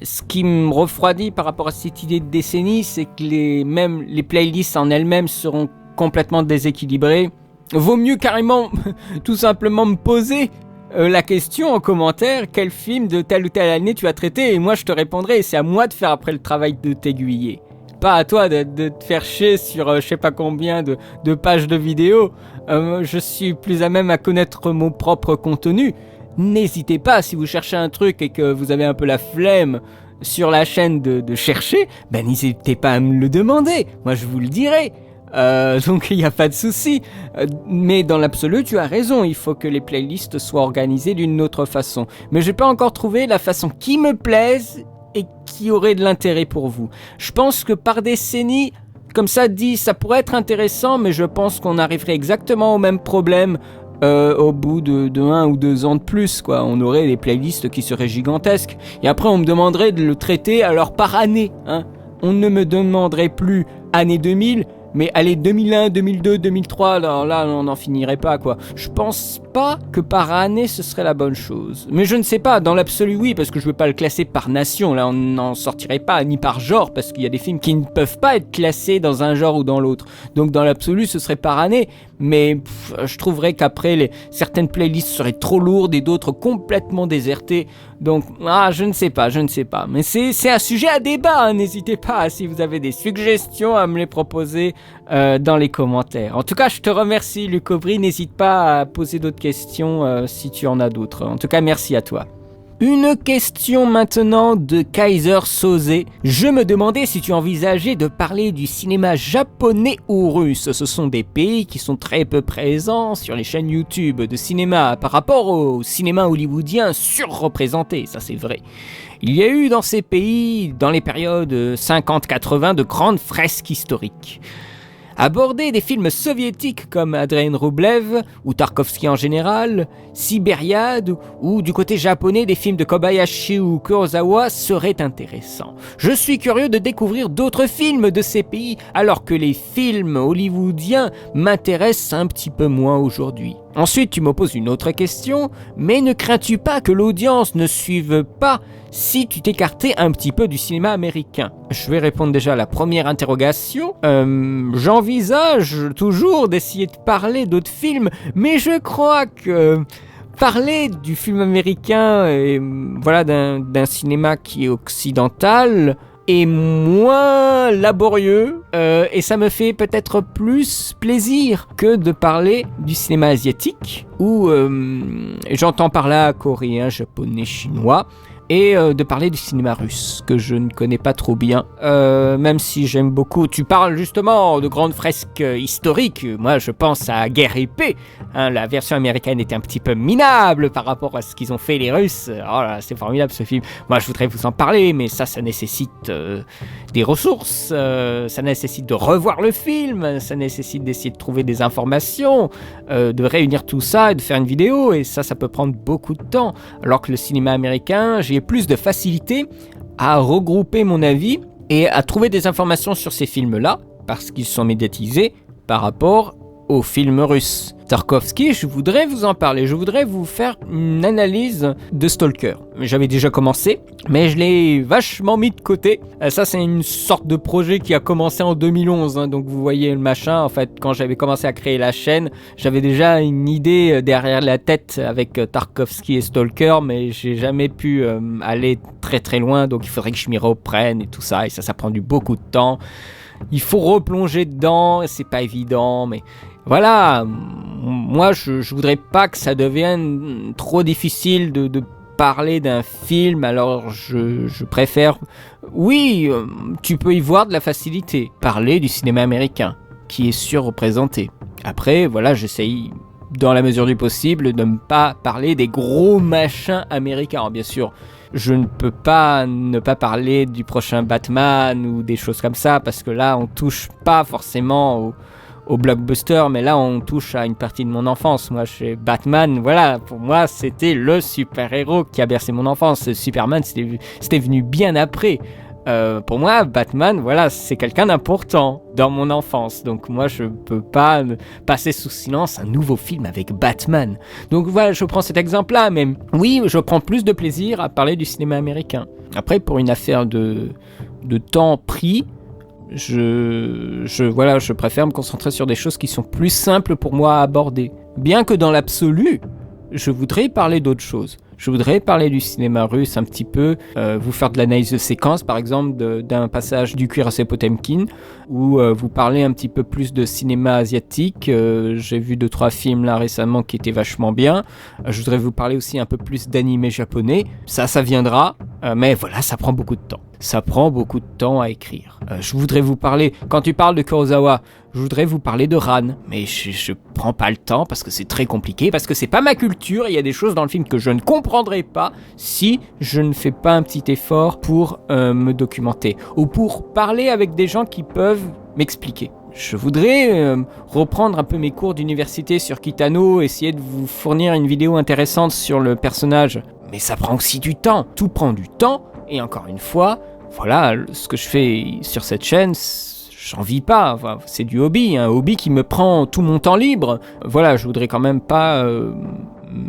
ce qui me refroidit par rapport à cette idée de décennie, c'est que les playlists en elles-mêmes seront complètement déséquilibrées. Vaut mieux carrément tout simplement me poser la question en commentaire, quel film de telle ou telle année tu as traité, et moi je te répondrai, et c'est à moi de faire après le travail de t'aiguiller. Pas à toi de te faire chier sur je sais pas combien de pages de vidéos. Je suis plus à même à connaître mon propre contenu. N'hésitez pas, si vous cherchez un truc et que vous avez un peu la flemme sur la chaîne de chercher, n'hésitez pas à me le demander, moi je vous le dirai. Donc il n'y a pas de souci. Mais dans l'absolu, tu as raison, il faut que les playlists soient organisées d'une autre façon. Mais j'ai pas encore trouvé la façon qui me plaise et qui aurait de l'intérêt pour vous. Je pense que par décennie, comme ça dit, ça pourrait être intéressant, mais je pense qu'on arriverait exactement au même problème au bout de 1 ou 2 ans de plus, quoi. On aurait des playlists qui seraient gigantesques. Et après, on me demanderait de le traiter alors par année, On ne me demanderait plus année 2000, mais allez, 2001, 2002, 2003, alors là, on n'en finirait pas, quoi. Je pense pas que par année, ce serait la bonne chose. Mais je ne sais pas, dans l'absolu, oui, parce que je veux pas le classer par nation. Là, on n'en sortirait pas, ni par genre, parce qu'il y a des films qui ne peuvent pas être classés dans un genre ou dans l'autre. Donc, dans l'absolu, ce serait par année. Mais je trouverais qu'après, certaines playlists seraient trop lourdes et d'autres complètement désertées. Donc, je ne sais pas. Mais c'est un sujet à débat, N'hésitez pas, si vous avez des suggestions, à me les proposer dans les commentaires. En tout cas, je te remercie, Luc Aubry. N'hésite pas à poser d'autres questions si tu en as d'autres. En tout cas, merci à toi. Une question maintenant de Kaiser Soze. Je me demandais si tu envisageais de parler du cinéma japonais ou russe. Ce sont des pays qui sont très peu présents sur les chaînes YouTube de cinéma par rapport au cinéma hollywoodien surreprésenté, ça c'est vrai. Il y a eu dans ces pays, dans les périodes 50-80, de grandes fresques historiques. Aborder des films soviétiques comme Adrien Rublev ou Tarkovsky en général, Sibériade ou du côté japonais des films de Kobayashi ou Kurosawa serait intéressant. Je suis curieux de découvrir d'autres films de ces pays alors que les films hollywoodiens m'intéressent un petit peu moins aujourd'hui. Ensuite, tu me poses une autre question, mais ne crains-tu pas que l'audience ne suive pas si tu t'écartais un petit peu du cinéma américain? Je vais répondre déjà à la première interrogation. J'envisage toujours d'essayer de parler d'autres films, mais je crois que parler du film américain et voilà d'un cinéma qui est occidental est moins laborieux et ça me fait peut-être plus plaisir que de parler du cinéma asiatique où j'entends par là coréen, japonais, chinois et de parler du cinéma russe que je ne connais pas trop bien même si j'aime beaucoup. Tu parles justement de grandes fresques historiques, moi je pense à Guerre et Paix, hein, la version américaine était un petit peu minable par rapport à ce qu'ils ont fait les Russes. Oh là, c'est formidable ce film, moi je voudrais vous en parler mais ça nécessite des ressources, ça nécessite de revoir le film, ça nécessite d'essayer de trouver des informations, de réunir tout ça et de faire une vidéo et ça peut prendre beaucoup de temps, alors que le cinéma américain, j'ai plus de facilité à regrouper mon avis et à trouver des informations sur ces films-là, parce qu'ils sont médiatisés par rapport aux films russes. Tarkovsky, je voudrais vous en parler, je voudrais vous faire une analyse de Stalker. J'avais déjà commencé, mais je l'ai vachement mis de côté. Ça, c'est une sorte de projet qui a commencé en 2011, hein, donc vous voyez le machin, en fait, quand j'avais commencé à créer la chaîne, j'avais déjà une idée derrière la tête avec Tarkovsky et Stalker, mais j'ai jamais pu aller très très loin, donc il faudrait que je m'y reprenne et tout ça, et ça prend beaucoup de temps. Il faut replonger dedans, c'est pas évident, mais voilà, moi je voudrais pas que ça devienne trop difficile de parler d'un film, alors je préfère... Oui, tu peux y voir de la facilité, parler du cinéma américain, qui est surreprésenté. Après, voilà, j'essaye, dans la mesure du possible, de ne pas parler des gros machins américains. Alors, bien sûr, je ne peux pas ne pas parler du prochain Batman ou des choses comme ça, parce que là, on touche pas forcément au blockbuster, mais là, on touche à une partie de mon enfance. Moi, chez Batman, voilà, pour moi, c'était le super-héros qui a bercé mon enfance. Superman, c'était venu bien après. Pour moi, Batman, voilà, c'est quelqu'un d'important dans mon enfance. Donc moi, je peux pas passer sous silence un nouveau film avec Batman. Donc voilà, je prends cet exemple-là, mais oui, je prends plus de plaisir à parler du cinéma américain. Après, pour une affaire de temps pris, je préfère me concentrer sur des choses qui sont plus simples pour moi à aborder. Bien que dans l'absolu, je voudrais parler d'autres choses. Je voudrais parler du cinéma russe un petit peu, vous faire de l'analyse de séquence par exemple d'un passage du Cuirassé Potemkin, ou vous parler un petit peu plus de cinéma asiatique. J'ai vu 2-3 films là récemment qui étaient vachement bien. Je voudrais vous parler aussi un peu plus d'animé japonais. Ça viendra, mais voilà, ça prend beaucoup de temps. Ça prend beaucoup de temps à écrire. Je voudrais vous parler, quand tu parles de Kurosawa, je voudrais vous parler de Ran, mais je prends pas le temps parce que c'est très compliqué, parce que c'est pas ma culture, il y a des choses dans le film que je ne comprendrai pas si je ne fais pas un petit effort pour me documenter, ou pour parler avec des gens qui peuvent m'expliquer. Je voudrais reprendre un peu mes cours d'université sur Kitano, essayer de vous fournir une vidéo intéressante sur le personnage, mais ça prend aussi du temps, tout prend du temps, et encore une fois, voilà, ce que je fais sur cette chaîne, j'en vis pas, enfin, c'est du hobby, un hobby qui me prend tout mon temps libre. Voilà, je voudrais quand même pas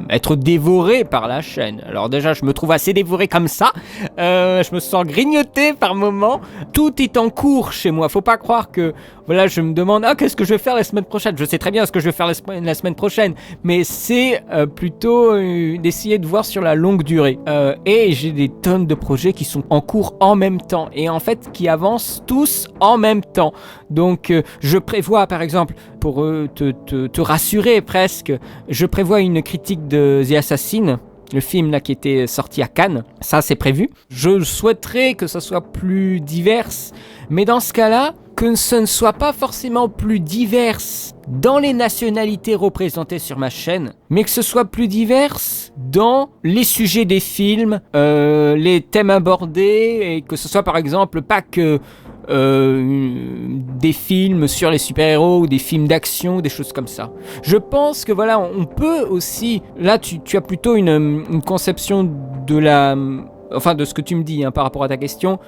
être dévoré par la chaîne. Alors déjà, je me trouve assez dévoré comme ça, je me sens grignoté par moments, tout est en cours chez moi, faut pas croire que, voilà, je me demande, qu'est-ce que je vais faire la semaine prochaine? Je sais très bien ce que je vais faire la semaine prochaine, mais c'est plutôt d'essayer de voir sur la longue durée. Et j'ai des tonnes de projets qui sont en cours en même temps, et en fait qui avancent tous en même temps. Donc je prévois par exemple, pour te rassurer presque, je prévois une critique de The Assassin, le film là qui était sorti à Cannes, ça c'est prévu. Je souhaiterais que ça soit plus divers, mais dans ce cas-là, que ce ne soit pas forcément plus divers dans les nationalités représentées sur ma chaîne, mais que ce soit plus divers dans les sujets des films, les thèmes abordés, et que ce soit par exemple pas que des films sur les super-héros ou des films d'action ou des choses comme ça. Je pense que voilà, on peut aussi... Là, tu as plutôt une conception de de ce que tu me dis par rapport à ta question,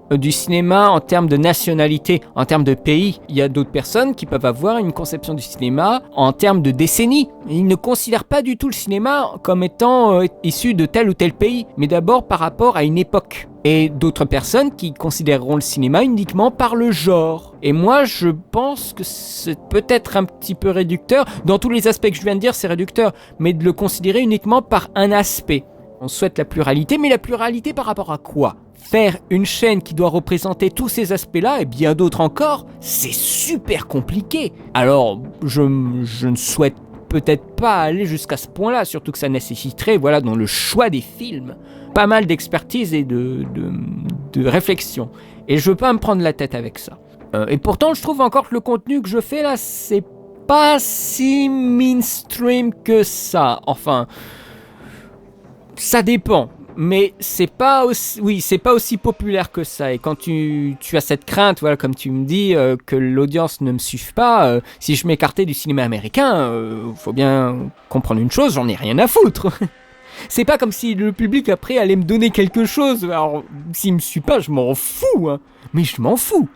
du cinéma en termes de nationalité, en termes de pays. Il y a d'autres personnes qui peuvent avoir une conception du cinéma en termes de décennies. Ils ne considèrent pas du tout le cinéma comme étant issu de tel ou tel pays, mais d'abord par rapport à une époque. Et d'autres personnes qui considéreront le cinéma uniquement par le genre. Et moi, je pense que c'est peut-être un petit peu réducteur. Dans tous les aspects que je viens de dire, c'est réducteur. Mais de le considérer uniquement par un aspect. On souhaite la pluralité, mais la pluralité par rapport à quoi ? Faire une chaîne qui doit représenter tous ces aspects-là et bien d'autres encore, c'est super compliqué. Alors, je ne souhaite peut-être pas aller jusqu'à ce point-là, surtout que ça nécessiterait, dans le choix des films, pas mal d'expertise et de réflexion. Et je veux pas me prendre la tête avec ça. Et pourtant, je trouve encore que le contenu que je fais là, c'est pas si mainstream que ça. Enfin, ça dépend. Mais c'est pas aussi populaire que ça. Et quand tu as cette crainte, comme tu me dis, que l'audience ne me suive pas, si je m'écartais du cinéma américain, faut bien comprendre une chose, j'en ai rien à foutre. C'est pas comme si le public après allait me donner quelque chose. Alors, s'il me suit pas, je m'en fous, mais je m'en fous.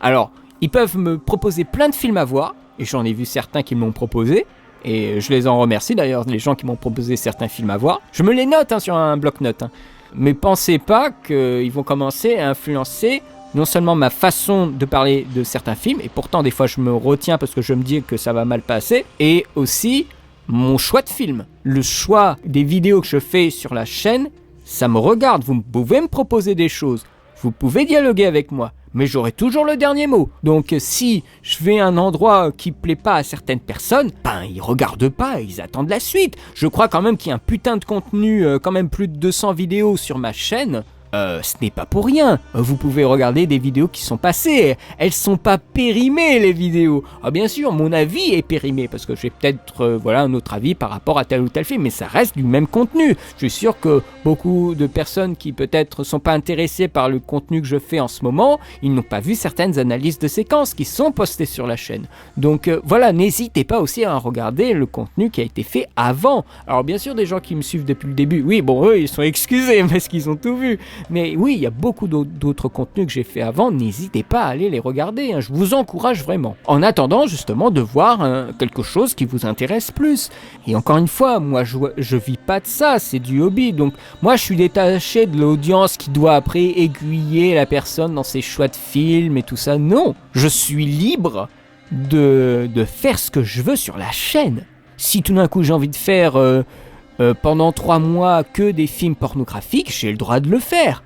Alors, ils peuvent me proposer plein de films à voir, et j'en ai vu certains qui m'ont proposé. Et je les en remercie d'ailleurs, les gens qui m'ont proposé certains films à voir. Je me les note sur un bloc-notes. Mais pensez pas qu'ils vont commencer à influencer non seulement ma façon de parler de certains films, et pourtant des fois je me retiens parce que je me dis que ça va mal passer, et aussi mon choix de film. Le choix des vidéos que je fais sur la chaîne, ça me regarde. Vous pouvez me proposer des choses, vous pouvez dialoguer avec moi, mais j'aurai toujours le dernier mot. Donc si je vais à un endroit qui plaît pas à certaines personnes, ils regardent pas, ils attendent la suite. Je crois quand même qu'il y a un putain de contenu, quand même plus de 200 vidéos sur ma chaîne. Ce n'est pas pour rien. Vous pouvez regarder des vidéos qui sont passées. Elles sont pas périmées, les vidéos. Bien sûr, mon avis est périmé parce que j'ai peut-être un autre avis par rapport à tel ou tel film, mais ça reste du même contenu. Je suis sûr que beaucoup de personnes qui peut-être sont pas intéressées par le contenu que je fais en ce moment, ils n'ont pas vu certaines analyses de séquences qui sont postées sur la chaîne. Donc n'hésitez pas aussi à regarder le contenu qui a été fait avant. Alors bien sûr, des gens qui me suivent depuis le début, oui, eux, ils sont excusés parce qu'ils ont tout vu. Mais oui, il y a beaucoup d'autres contenus que j'ai fait avant, n'hésitez pas à aller les regarder, je vous encourage vraiment. En attendant justement de voir quelque chose qui vous intéresse plus. Et encore une fois, moi je vis pas de ça, c'est du hobby, donc moi je suis détaché de l'audience qui doit après aiguiller la personne dans ses choix de films et tout ça. Non, je suis libre de faire ce que je veux sur la chaîne. Si tout d'un coup j'ai envie de faire... pendant 3 mois que des films pornographiques, j'ai le droit de le faire.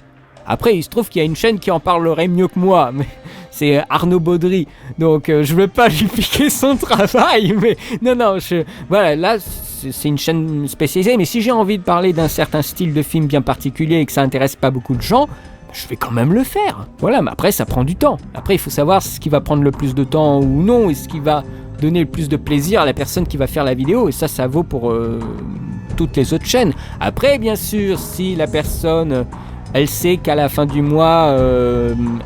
Après, il se trouve qu'il y a une chaîne qui en parlerait mieux que moi, mais c'est Arnaud Baudry, donc je veux pas lui piquer son travail, mais non, là, c'est une chaîne spécialisée, mais si j'ai envie de parler d'un certain style de film bien particulier et que ça intéresse pas beaucoup de gens, je vais quand même le faire. Voilà, mais après, ça prend du temps. Après, il faut savoir ce qui va prendre le plus de temps ou non, et ce qui va donner le plus de plaisir à la personne qui va faire la vidéo, et ça vaut pour... toutes les autres chaînes. Après, bien sûr, si la personne, elle sait qu'à la fin du mois,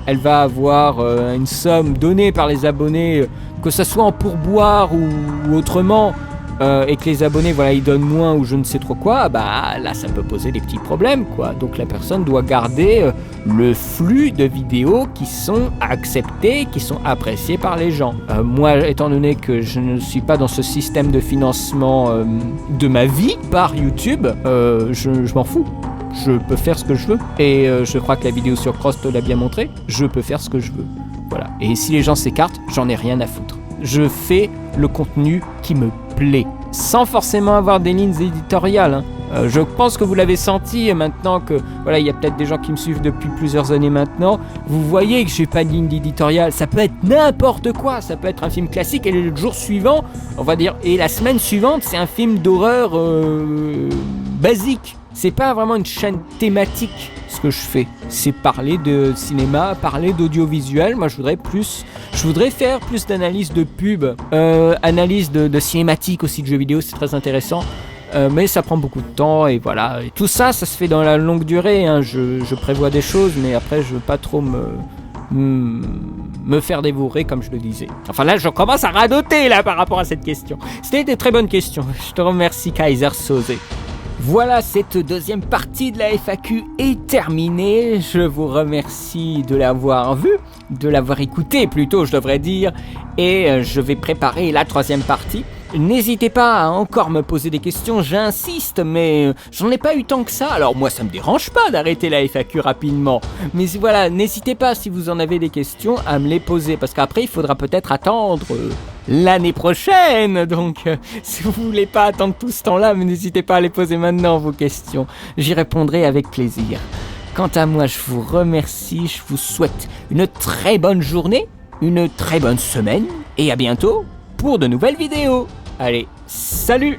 elle va avoir une somme donnée par les abonnés, que ça soit en pourboire ou autrement, et que les abonnés, ils donnent moins ou je ne sais trop quoi, là, ça peut poser des petits problèmes, quoi. Donc la personne doit garder le flux de vidéos qui sont acceptées, qui sont appréciées par les gens. Moi, étant donné que je ne suis pas dans ce système de financement de ma vie par YouTube, je m'en fous. Je peux faire ce que je veux. Et je crois que la vidéo sur Cross te l'a bien montré. Je peux faire ce que je veux. Voilà. Et si les gens s'écartent, j'en ai rien à foutre. Je fais le contenu qui me plaît, sans forcément avoir des lignes éditoriales. Je pense que vous l'avez senti maintenant que il y a peut-être des gens qui me suivent depuis plusieurs années maintenant. Vous voyez que j'ai pas de ligne éditoriale. Ça peut être n'importe quoi. Ça peut être un film classique et le jour suivant, on va dire, et la semaine suivante, c'est un film d'horreur basique. C'est pas vraiment une chaîne thématique, ce que je fais. C'est parler de cinéma, parler d'audiovisuel. Moi, je voudrais faire plus d'analyse de pub, analyse de cinématique aussi, de jeux vidéo, c'est très intéressant. Mais ça prend beaucoup de temps et voilà. Et tout ça, ça se fait dans la longue durée. Je prévois des choses, mais après, je veux pas trop me faire dévorer comme je le disais. Enfin là, je commence à radoter là par rapport à cette question. C'était des très bonnes questions. Je te remercie, Kaiser Soze. Voilà, cette deuxième partie de la FAQ est terminée. Je vous remercie de l'avoir vue, de l'avoir écoutée plutôt, je devrais dire. Et je vais préparer la troisième partie. N'hésitez pas à encore me poser des questions, j'insiste, mais j'en ai pas eu tant que ça. Alors moi, ça me dérange pas d'arrêter la FAQ rapidement. Mais voilà, n'hésitez pas si vous en avez des questions à me les poser, parce qu'après, il faudra peut-être attendre l'année prochaine. Donc, si vous voulez pas attendre tout ce temps-là, n'hésitez pas à les poser maintenant, vos questions. J'y répondrai avec plaisir. Quant à moi, je vous remercie, je vous souhaite une très bonne journée, une très bonne semaine, et à bientôt pour de nouvelles vidéos. Allez, salut!